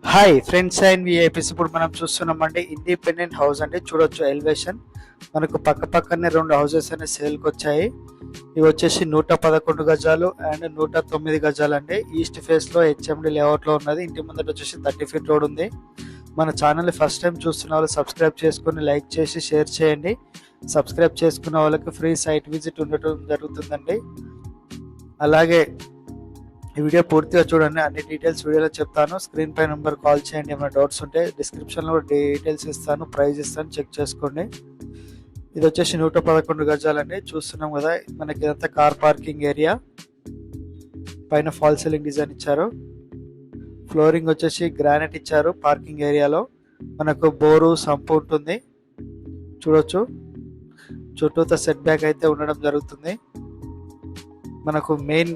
Hi friends and VIPs. ఇప్పుడు మనం చూస్తున్నామండి ఇండిపెండెంట్ హౌస్ అంటే చూడొచ్చు ఎలివేషన్. మనకు పక్క పక్కనే రెండు హౌసెస్ అనేవి సేల్కి వచ్చాయి. ఇవి వచ్చేసి 111 గజాలు అండ్ 109 గజాలు అండి. ఈస్ట్ ఫేస్ లో హెచ్ఎండి లేఅవుట్ లో ఉన్నది. ఇంటి ముందట వచ్చేసి 30 ఫీట్ రోడ్ ఉంది. మన ఛానల్ ఫస్ట్ టైం చూస్తున్న వాళ్ళు సబ్స్క్రైబ్ చేసుకుని లైక్ చేసి షేర్ చేయండి. సబ్స్క్రైబ్ చేసుకున్న వాళ్ళకి ఫ్రీ సైట్ విజిట్ ఉండటం జరుగుతుందండి. అలాగే ఈ వీడియో పూర్తిగా చూడండి, అన్ని డీటెయిల్స్ వీడియోలో చెప్తాను. స్క్రీన్ పై నెంబర్ కాల్ చేయండి. ఏమైనా డౌట్స్ ఉంటే డిస్క్రిప్షన్లో డీటెయిల్స్ ఇస్తాను, ప్రైస్ ఇస్తాను, చెక్ చేసుకోండి. ఇది వచ్చేసి 111 గజాలండి. చూస్తున్నాం కదా, మనకి ఇదంతా కార్ పార్కింగ్ ఏరియా. పైన ఫాల్ సీలింగ్ డిజైన్ ఇచ్చారు. ఫ్లోరింగ్ వచ్చేసి గ్రానైట్ ఇచ్చారు. పార్కింగ్ ఏరియాలో మనకు బోరు సంపు ఉంటుంది, చూడొచ్చు. చుట్టూతో సెట్ బ్యాక్ అయితే ఉండడం జరుగుతుంది. మనకు మెయిన్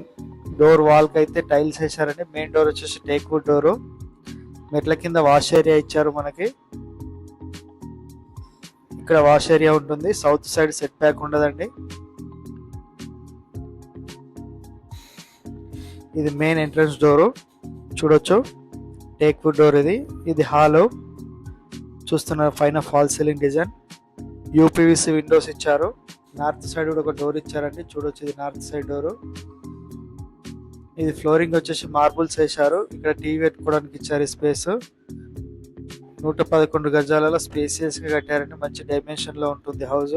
డోర్ వాల్ కి అయితే టైల్స్ వేసారండి. మెయిన్ డోర్ వచ్చేసి టేక్ వుడ్ డోర్. మెట్ల కింద వాష్ ఏరియా ఇచ్చారు. మనకి ఇక్కడ వాష్ ఏరియా ఉంటుంది. సౌత్ సైడ్ సెట్ బ్యాక్ ఉండదండి. ఇది మెయిన్ ఎంట్రన్స్ డోరు, చూడొచ్చు. టేక్ వుడ్ డోర్ ఇది హాల్. చూస్తున్నారు పైన fall ceiling design. UPVC Windows ఇచ్చారు. నార్త్ సైడ్ కూడా ఒక డోర్ ఇచ్చారండి, చూడొచ్చు. ఇది నార్త్ సైడ్ డోరు. ఇది ఫ్లోరింగ్ వచ్చేసి మార్బుల్స్ వేశారు. ఇక్కడ టీవీ పెట్టుకోవడానికి ఇచ్చారు స్పేస్. 111 గజాలలో స్పేసియస్ గా కట్టారండి. మంచి డైమెన్షన్ లో ఉంటుంది హౌస్.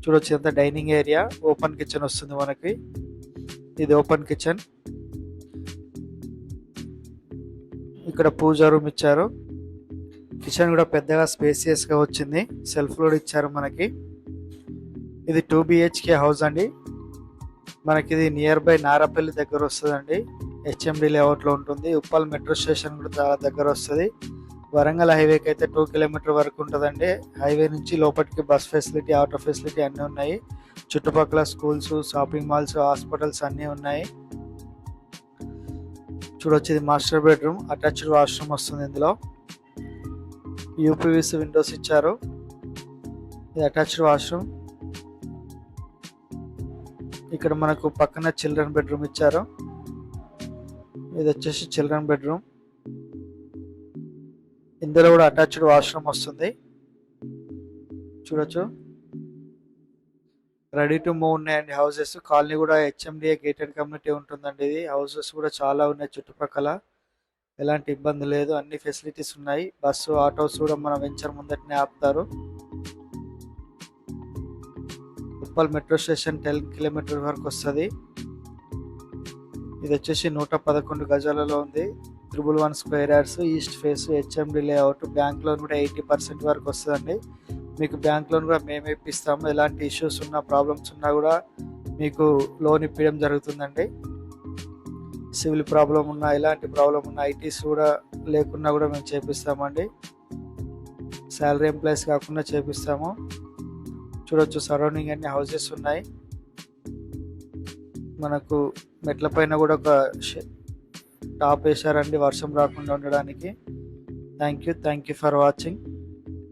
చూడొచ్చు ఎంత డైనింగ్ ఏరియా. ఓపెన్ కిచెన్ వస్తుంది మనకి. ఇది ఓపెన్ కిచెన్. ఇక్కడ పూజా రూమ్ ఇచ్చారు. కిచెన్ కూడా పెద్దగా స్పేసియస్ గా వచ్చింది. సెల్ఫ్ లోడ్ ఇచ్చారు మనకి. ఇది 2 BHK హౌస్ అండి. మనకి ఇది నియర్ బై నారపల్లి దగ్గర వస్తుందండి. హెచ్ఎండి లేఅవుట్ లో ఉంటుంది. ఉప్పల్ మెట్రో స్టేషన్ కూడా చాలా దగ్గర వస్తుంది. వరంగల్ హైవేకి అయితే 2 కిలోమీటర్ వరకు ఉంటుందండి. హైవే నుంచి లోపలికి బస్ ఫెసిలిటీ, ఆటో ఫెసిలిటీ అన్నీ ఉన్నాయి. చుట్టుపక్కల స్కూల్స్, షాపింగ్ మాల్స్, హాస్పిటల్స్ అన్నీ ఉన్నాయి. చూడొచ్చు, ఇది మాస్టర్ బెడ్రూమ్. అటాచ్డ్ వాష్రూమ్ వస్తుంది ఇందులో. యూపీవీసీ విండోస్ ఇచ్చారు. ఇది అటాచ్డ్ వాష్రూమ్. ఇక్కడ మనకు పక్కన చిల్డ్రన్ బెడ్రూమ్ ఇచ్చారు. ఇది వచ్చేసి చిల్డ్రన్ బెడ్రూమ్. ఇందులో కూడా అటాచ్డ్ వాష్రూమ్ వస్తుంది, చూడొచ్చు. రెడీ టు మూవ్ ఉన్నాయండి హౌసెస్. కాలనీ కూడా హెచ్ఎండిఏ గేటెడ్ కమ్యూనిటీ ఉంటుందండి. ఇది హౌసెస్ కూడా చాలా ఉన్నాయి చుట్టుపక్కల. ఎలాంటి ఇబ్బంది లేదు, అన్ని ఫెసిలిటీస్ ఉన్నాయి. బస్సు, ఆటోస్ కూడా మన వెంచర్ ముందటనే ఆపుతారు. ఉప్పల్ మెట్రో స్టేషన్ 10 కిలోమీటర్ వరకు వస్తుంది. ఇది వచ్చేసి 111 గజాలలో ఉంది. 111 square yards. East face HMD layout. Bank loan కూడా 80% వరకు వస్తుందండి. మీకు బ్యాంక్ లోన్ కూడా మేమే ఇప్పిస్తాము. ఎలాంటి ఇష్యూస్ ఉన్నా, ప్రాబ్లమ్స్ ఉన్నా కూడా మీకు లోన్ ఇప్పించడం జరుగుతుందండి. సివిల్ ప్రాబ్లం ఉన్నా, ఎలాంటి ప్రాబ్లం ఉన్నా, ఐటీస్ కూడా లేకున్నా కూడా మేము చేపిస్తామండి. శాలరీ ఎంప్లాయీస్ కాకుండా చేపిస్తాము. చూడొచ్చు, సరౌండింగ్ అన్ని హౌసెస్ ఉన్నాయి. మనకు మెట్ల పైన కూడా ఒక టాప్ వేసారండి వర్షం రాకుండా ఉండడానికి. Thank you for watching.